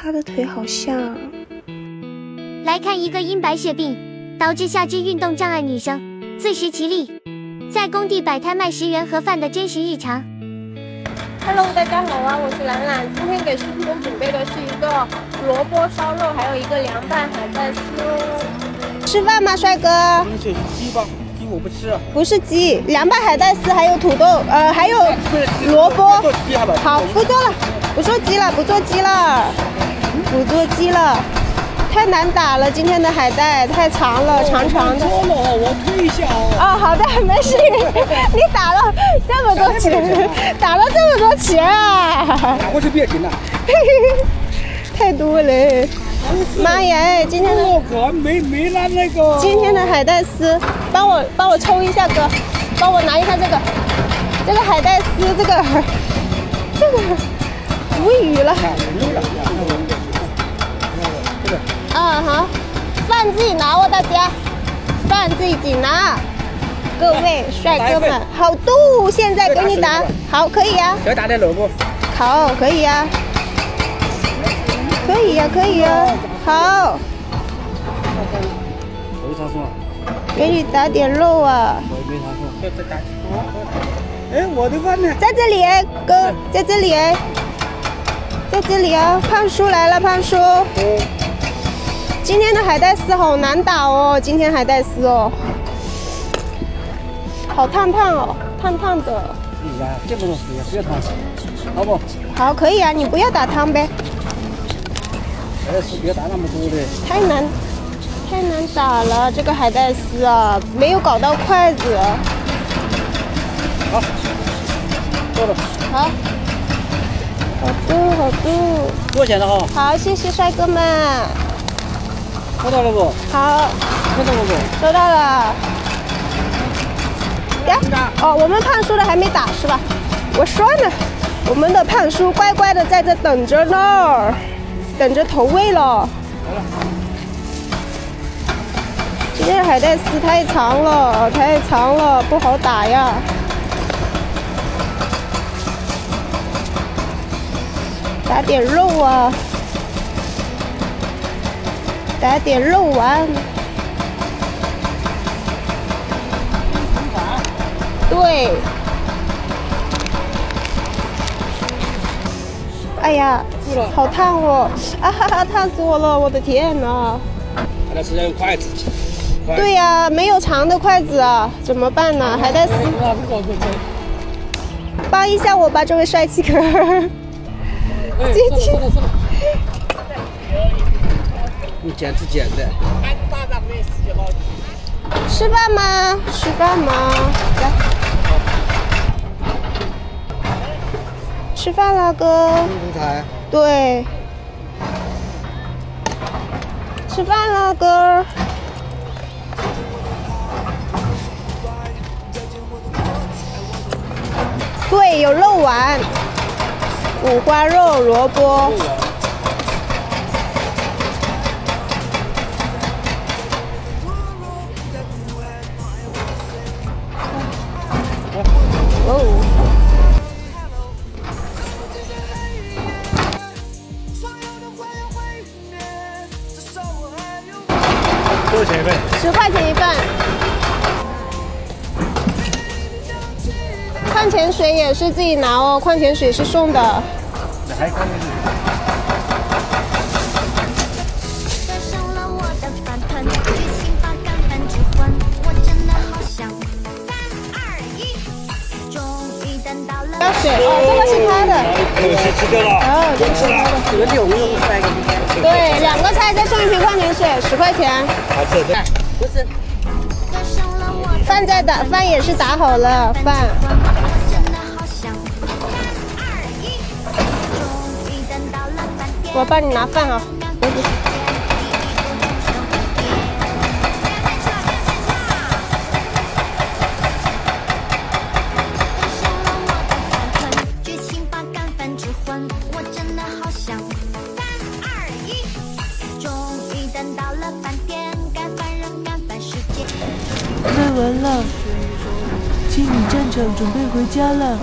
他的腿好像。来看一个因白血病导致下肢运动障碍女生自食其力，在工地摆摊卖10元盒饭的真实日常。Hello， 大家好啊，我是兰兰。今天给师傅们准备的是一个萝卜烧肉，还有一个凉拌海带丝哦。吃饭吗，帅哥？鸡吧，鸡我不吃。不是鸡，凉拌海带丝，还有土豆，还有萝卜。好，不做了，不做鸡了，不做鸡了，不做鸡了。太难打了，今天的海带太长了，长长的。错了，我退一下哦。哦，好的，没事。你打了这么多钱，打了这么多钱啊！打过去别停了。太多了。妈呀，今天的我没拿那个。今天的海带丝，帮我抽一下哥，帮我拿一下这个海带丝，这个无语了。啊好，饭自己拿哦，大家，饭自己拿。各位帅哥们，好度，现在给你打，好，可以呀。再打点萝卜。好，可以呀。可以呀，可以呀。好。没啥说。给你打点肉啊。我也没啥说。再打。哎，我的饭呢？在这里哎，哥，在这里哎，在这里啊。胖叔来了，胖叔。今天的海带丝好难打哦，今天海带丝哦，好烫烫哦，烫烫的。哎呀，这么多水，不要烫，好不？好，可以啊，你不要打汤呗。别打那么多的。太难打了，这个海带丝啊，没有搞到筷子。好，够了。好，好的好的。多少钱了哈？好，谢谢帅哥们。收到了不？好，收到了不？收到了。呀，哦，我们胖叔的还没打是吧？我说呢，我们的胖叔乖乖的在这等着呢，等着投喂了。今天的海带丝太长了，太长了，不好打呀。打点肉啊。打点肉丸，对。哎呀，好烫哦！啊哈哈，烫死我了！我的天哪！那是要用筷子。对呀，没有长的筷子啊，怎么办呢？海带丝，帮一下我吧，这位帅气哥。姐姐。用剪子剪的。吃饭吗？吃饭吗？来，吃饭了，哥。对。吃饭了，哥。对，有肉丸、五花肉、萝卜。多少钱一份？10块钱一份。矿泉水也是自己拿哦，矿泉水是送的。还有矿泉水。要水哦，这个是他的。吃掉了。哦，这个是他的。这个6个菜给你。对，2个菜再送1瓶矿泉水，10块钱。好吃的。不是。饭在打，饭也是打好了，饭。我帮你拿饭啊。卖完了，请你站场准备回家了。